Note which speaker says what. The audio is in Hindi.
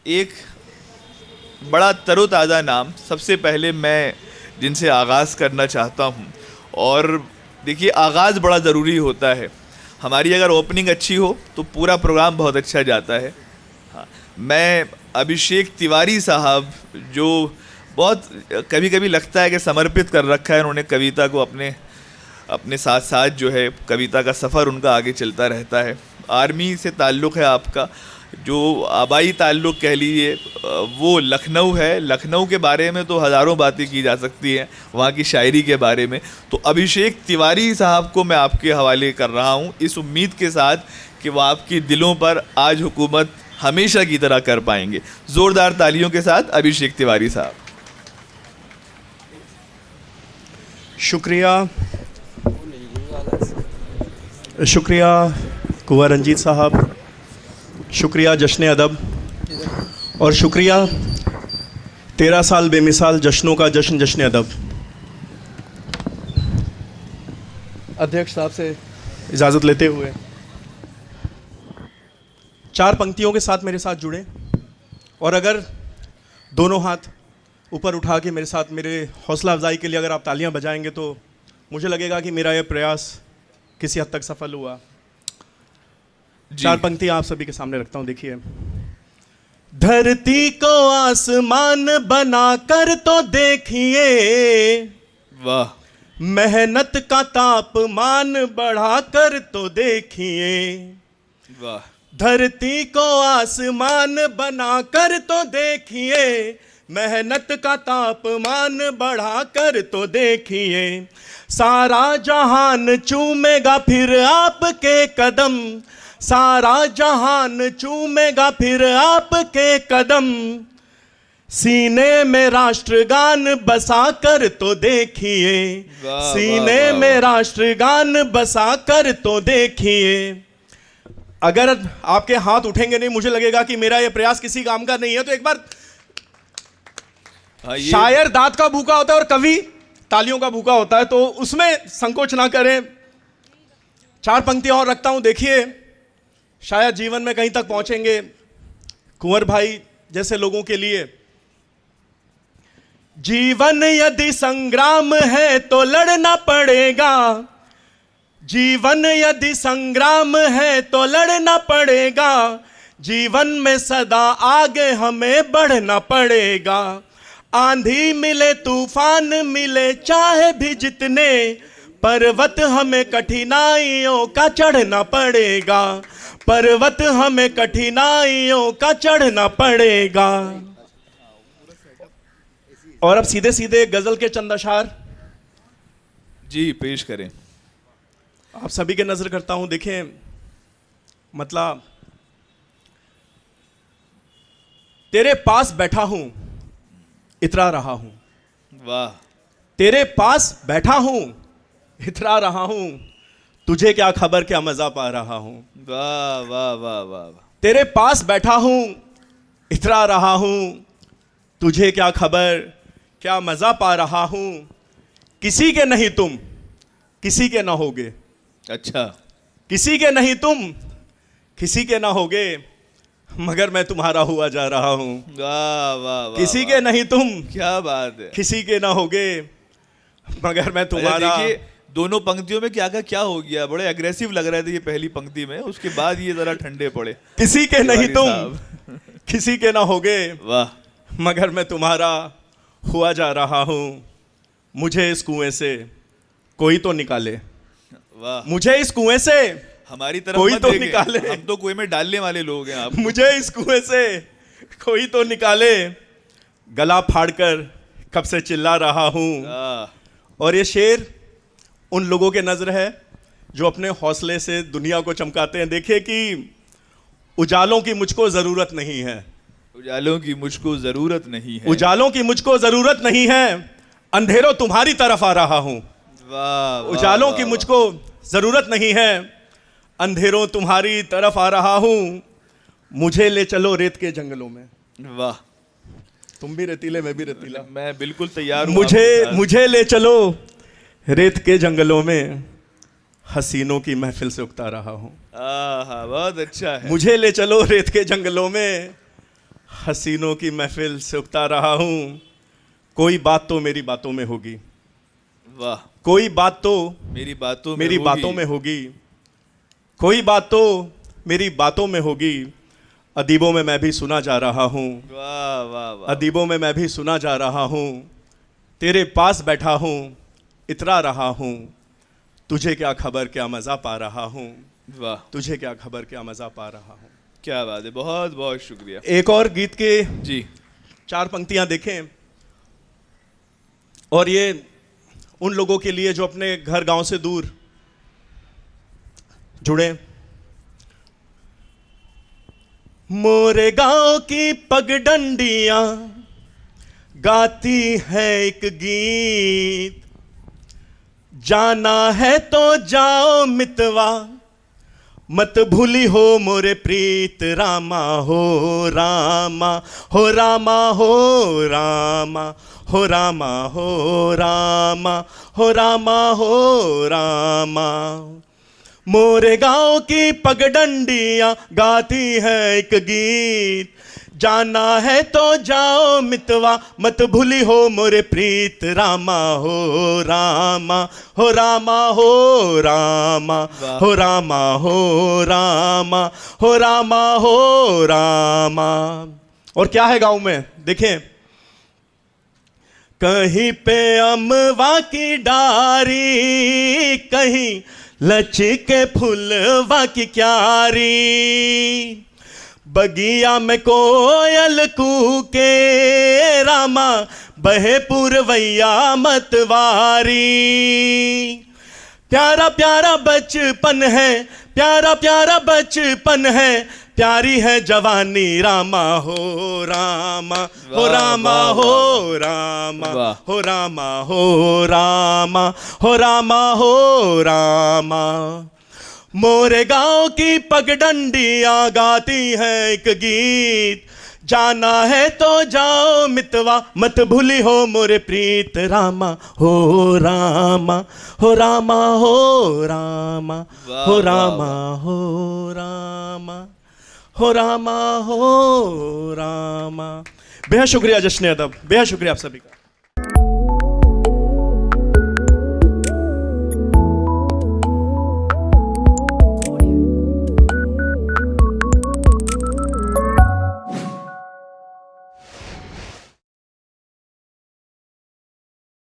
Speaker 1: एक बड़ा तरोताज़ा नाम सबसे पहले मैं जिनसे आगाज़ करना चाहता हूँ। और देखिए, आगाज़ बड़ा ज़रूरी होता है। हमारी अगर ओपनिंग अच्छी हो तो पूरा प्रोग्राम बहुत अच्छा जाता है। हाँ, मैं अभिषेक तिवारी साहब, जो बहुत कभी कभी लगता है कि समर्पित कर रखा है उन्होंने कविता को, अपने साथ साथ जो है कविता का सफ़र उनका आगे चलता रहता है। आर्मी से ताल्लुक़ है आपका, जो आबाई ताल्लुक़ कह लीजिए, वो लखनऊ है। लखनऊ के बारे में तो हज़ारों बातें की जा सकती हैं, वहाँ की शायरी के बारे में। तो अभिषेक तिवारी साहब को मैं आपके हवाले कर रहा हूँ, इस उम्मीद के साथ कि वो आपकी दिलों पर आज हुकूमत हमेशा की तरह कर पाएंगे। ज़ोरदार तालियों के साथ अभिषेक तिवारी साहब।
Speaker 2: शुक्रिया कुंवर रंजीत साहब, शुक्रिया जश्न अदब, और शुक्रिया 13 साल बेमिसाल जश्नों का जश्न जश्न अदब। अध्यक्ष साहब से इजाज़त लेते हुए 4 पंक्तियों के साथ मेरे साथ जुड़े, और अगर दोनों हाथ ऊपर उठा के मेरे साथ मेरे हौसला अफजाई के लिए अगर आप तालियां बजाएंगे तो मुझे लगेगा कि मेरा यह प्रयास किसी हद तक सफल हुआ। 4 पंक्तियां आप सभी के सामने रखता हूं, देखिए। धरती को आसमान बना कर तो देखिए,
Speaker 1: वाह।
Speaker 2: मेहनत का तापमान बढ़ा कर तो देखिए,
Speaker 1: वाह।
Speaker 2: धरती को आसमान बना कर तो देखिए, मेहनत का तापमान बढ़ा कर तो देखिए, सारा जहान चूमेगा फिर आपके कदम, सारा जहान चूमेगा फिर आपके कदम, सीने में राष्ट्रगान बसा कर तो देखिए, सीने में राष्ट्रगान बसा कर तो देखिए। अगर आपके हाथ उठेंगे नहीं, मुझे लगेगा कि मेरा यह प्रयास किसी काम का नहीं है। तो एक बार शायर दांत का भूखा होता है और कवि तालियों का भूखा होता है, तो उसमें संकोच ना करें। 4 पंक्तियां और रखता हूं, देखिए। शायद जीवन में कहीं तक पहुंचेंगे कुंवर भाई जैसे लोगों के लिए। जीवन यदि संग्राम है तो लड़ना पड़ेगा, जीवन यदि संग्राम है तो लड़ना पड़ेगा, जीवन में सदा आगे हमें बढ़ना पड़ेगा। आंधी मिले तूफान मिले चाहे भी जितने, पर्वत हमें कठिनाइयों का चढ़ना पड़ेगा, पर्वत हमें कठिनाइयों का चढ़ना पड़ेगा। और अब सीधे सीधे गजल के चंद अशार
Speaker 1: जी पेश करें।
Speaker 2: आप सभी के नजर करता हूं, देखें। मतलब, तेरे पास बैठा हूं इतरा रहा हूं,
Speaker 1: वाह।
Speaker 2: तेरे पास बैठा हूं इतरा रहा हूं, तुझे क्या खबर क्या मजा पा रहा हूं।
Speaker 1: वाह वाह वाह वाह।
Speaker 2: तेरे पास बैठा हूं इतरा रहा हूं, तुझे क्या खबर क्या मजा पा रहा हूं, किसी के नहीं तुम किसी के ना होगे।
Speaker 1: अच्छा।
Speaker 2: किसी के नहीं तुम किसी के ना होगे, मगर मैं तुम्हारा हुआ जा रहा हूं।
Speaker 1: वाह वाह।
Speaker 2: किसी के नहीं तुम,
Speaker 1: क्या बात है।
Speaker 2: किसी के ना होगे, मगर मैं तुम्हारा।
Speaker 1: देखिए, दोनों पंक्तियों में क्या हो गया। बड़े एग्रेसिव लग रहे थे ये पहली पंक्ति में, उसके बाद ये जरा ठंडे पड़े।
Speaker 2: किसी के नहीं तुम किसी के ना होगे,
Speaker 1: वाह,
Speaker 2: मगर मैं तुम्हारा हुआ जा रहा हूं, मुझे इस कुएं से कोई तो निकाले।
Speaker 1: वाह।
Speaker 2: मुझे इस कुएं से
Speaker 1: हमारी तरफ
Speaker 2: कोई
Speaker 1: मत
Speaker 2: तो
Speaker 1: देखें,
Speaker 2: निकाले।
Speaker 1: हम तो कुएं में डालने वाले लोग हैं आप।
Speaker 2: मुझे इस कुएं से कोई तो निकाले, गला फाड़कर कब से चिल्ला रहा हूं। और ये शेर उन लोगों के नजर है जो अपने हौसले से दुनिया को चमकाते हैं। देखिए कि उजालों की मुझको जरूरत नहीं है,
Speaker 1: उजालों की मुझको जरूरत नहीं है,
Speaker 2: उजालों की मुझको जरूरत नहीं है, अंधेरों तुम्हारी तरफ आ रहा हूं।
Speaker 1: वाह।
Speaker 2: उजालों की मुझको जरूरत नहीं है, अंधेरों तुम्हारी तरफ आ रहा हूं, मुझे ले चलो रेत के जंगलों में।
Speaker 1: वाह।
Speaker 2: तुम भी रेतीले मैं भी रेतीला,
Speaker 1: मैं बिल्कुल तैयार हूं।
Speaker 2: मुझे ले चलो रेत के जंगलों में, हसीनों की महफिल से उकता रहा हूं।
Speaker 1: बहुत अच्छा है।
Speaker 2: मुझे ले चलो रेत के जंगलों में, हसीनों की महफिल से उकता रहा हूँ, कोई बात तो मेरी बातों में होगी,
Speaker 1: वाह,
Speaker 2: कोई बात तो
Speaker 1: मेरी बातों
Speaker 2: मेरी
Speaker 1: होगी।
Speaker 2: बातों में होगी, कोई बात तो मेरी बातों में होगी। अदीबों में मैं भी सुना जा रहा हूँ,
Speaker 1: वाह वाह वाह,
Speaker 2: अदीबों में मैं भी सुना जा रहा हूँ। तेरे पास बैठा हूँ, इतरा रहा हूँ, तुझे क्या खबर क्या मज़ा पा रहा हूँ,
Speaker 1: वाह,
Speaker 2: तुझे क्या खबर क्या मज़ा पा रहा हूँ।
Speaker 1: क्या बात है, बहुत बहुत शुक्रिया
Speaker 2: एक और गीत के
Speaker 1: जी।
Speaker 2: 4 पंक्तियां देखें, और ये उन लोगों के लिए जो अपने घर गांव से दूर जुड़े। मोरे गांव की पगडंडियां गाती है एक गीत, जाना है तो जाओ मितवा, मत भूली हो मोरे प्रीत, रामा हो रामा हो रामा हो रामा हो रामा हो रामा हो रामा हो रामा। मोरे गांव की पगडंडियां गाती है एक गीत, जाना है तो जाओ मितवा, मत भूली हो मोरे प्रीत, रामा हो रामा हो रामा हो रामा हो रामा हो रामा हो रामा हो रामा। और क्या है गांव में, देखें, कहीं पे अमवा की डारी, कहीं लचके फूलवा की क्यारी, बगिया में कोयल कूके, रामा बहे पुरवैया मतवारी। प्यारा प्यारा बचपन है, प्यारा प्यारा बचपन है, प्यारी है जवानी, रामा हो रामा हो रामा हो रामा हो रामा हो रामा हो रामा हो रामा। मोरे गांव की पगडंडियां गाती है एक गीत, जाना है तो जाओ मितवा, मत भूली हो मोरे प्रीत, रामा हो रामा हो रामा हो रामा हो रामा हो रामा हो रामा हो रामा। बेहद शुक्रिया जश्न अदब, बेहद शुक्रिया आप सभी का।